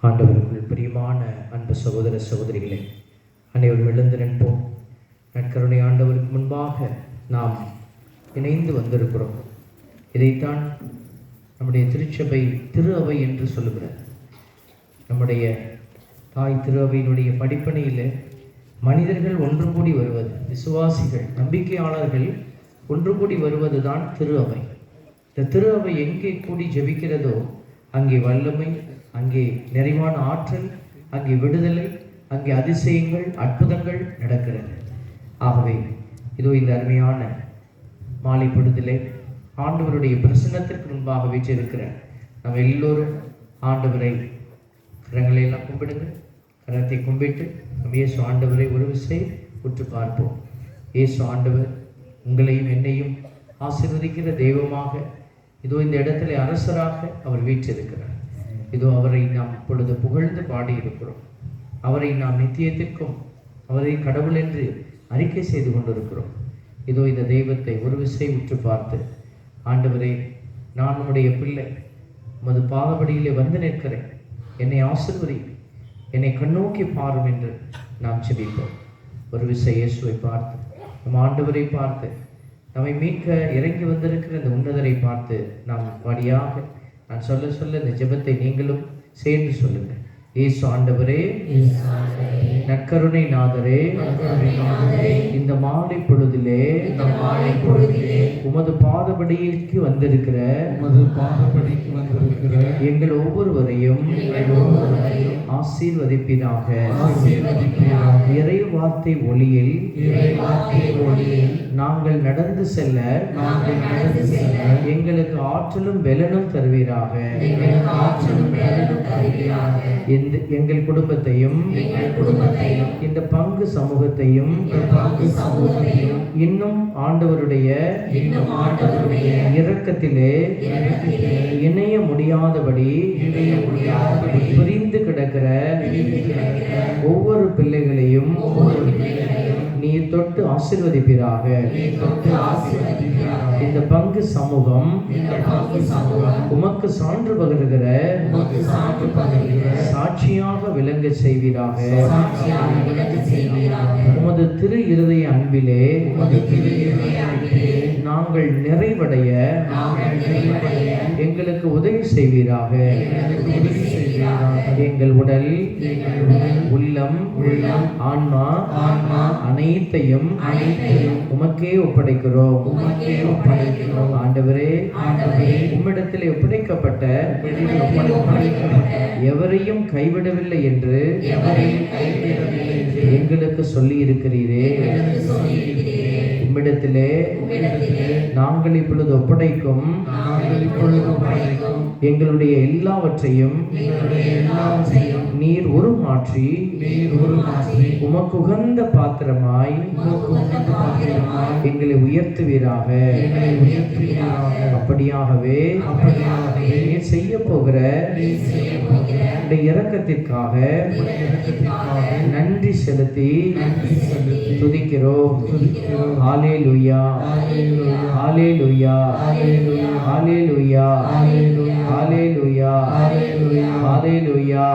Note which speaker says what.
Speaker 1: ஆண்டவருக்குள் பிரியமான அன்பு சகோதர சகோதரிகளே, அனைவரும் எழுந்து நிற்போம். நற்கருணை ஆண்டவருக்கு முன்பாக நாம் இணைந்து வந்திருக்கிறோம். இதைத்தான் நம்முடைய திருச்சபை திரு அவை என்று சொல்லுகிறார். நம்முடைய தாய் திரு அவையினுடைய படிப்பனையில் மனிதர்கள் ஒன்று கூடி வருவது, விசுவாசிகள் நம்பிக்கையாளர்கள் ஒன்று கூடி வருவது தான் திரு அவை. இந்த திரு அவை எங்கே கூடி ஜெபிக்கிறதோ அங்கே வல்லமை, அங்கே நிறைவான ஆற்றல், அங்கே விடுதலை, அங்கே அதிசயங்கள், அற்புதங்கள் நடக்கிறது. ஆகவே இதோ இந்த அருமையான மாலை பொழுதிலே ஆண்டவருடைய பிரசன்னத்திற்கு முன்பாக வீற்றிருக்கிற நம்ம எல்லோரும் ஆண்டவரை கரங்களை எல்லாம் கும்பிடுங்க. கரத்தை கும்பிட்டு நம்ம இயேசு ஆண்டவரை ஒரு விசை உற்று பார்ப்போம். இயேசு ஆண்டவர் உங்களையும் என்னையும் ஆசீர்வதிக்கிற தெய்வமாக இதோ இந்த இடத்துல அரசராக அவர் வீற்றிருக்கிறார். இதோ அவரை நாம் இப்பொழுது புகழ்ந்து பாடியிருக்கிறோம். அவரை நாம் நித்தியத்திற்கும் அவரை கடவுள் என்று அறிக்கை செய்து கொண்டிருக்கிறோம். இதோ இந்த தெய்வத்தை ஒரு விசை உற்று பார்த்து, ஆண்டவரே, நான் உம்முடைய பிள்ளை, உமது பாதபடியிலே வந்து நிற்கிறேன், என்னை ஆசீர்வதி, என்னை கண்ணோக்கி பாரும் என்று நாம் செபிப்போம். ஒரு விசை இயேசுவை பார்த்து, நம் ஆண்டவரை பார்த்து, நம்மை மீட்க இறங்கி வந்திருக்கிற இந்த உன்னதரை பார்த்து நாம் வழியாக நான் சொல்ல சொல்ல இந்த ஜெபத்தை நீங்களும் சேர்ந்து சொல்லுங்கள். இயேசு ஆண்டவரே, நற்கருணை நாதரே, இந்த மாலை பொழுதிலே உமது பாதபடிக்கு வந்திருக்கிற எங்கள் ஒவ்வொருவரையும் ஆசீர்வதிப்பீராக. இறை வார்த்தை ஒளியில் நாங்கள் நடந்து செல்ல எங்களுக்கு ஆற்றலும் பலனும் தருவீராக. எங்கள் குடும்பத்தையும் இந்த பங்கு சமூகத்தையும் இன்னும் ஆண்டவருடைய இரக்கத்திலே இணைய முடியாதபடி பிரிந்து கிடக்கிற ஒவ்வொரு பிள்ளைகளையும் நீர் தொட்டு ஆசீர்வதிப்பீராக. இந்த பங்கு சமூகம் உமக்கு சான்று பகருகிற சாட்சியாக விளங்க செய்வீராக. உமது திரு இருதய அன்பிலே நாங்கள் நிறைவடைய எங்களுக்கு உதவி செய்வீராக. எங்கள் உடல், உள்ளம், ஆன்மா அனைத்தையும் உமக்கே ஒப்படைக்கிறோம். ஆண்டவரே, உம்மிடத்தில் ஒப்படைக்கப்பட்ட எவரையும் கைவிடவில்லை என்று எங்களுக்கு சொல்லி இருக்கிறீரே. உம்மிடத்திலே நாங்கள் இப்பொழுது ஒப்படைக்கும் எங்களுடைய எல்லாவற்றையும் நீர் உருமாற்றி உமக்கு உகந்த பாத்திரமாய் எங்களை உயர்த்துவீராக. அப்படியாகவே நீர் செய்ய போகிற இரக்கத்திற்காக நன்றி செலுத்தி துதிக்கிறோம். ஹல்லேலூயா, ஹல்லேலூயா, ஹல்லேலூயா, ஹல்லேலூயா, ஹல்லேலூயா, ஹல்லேலூயா.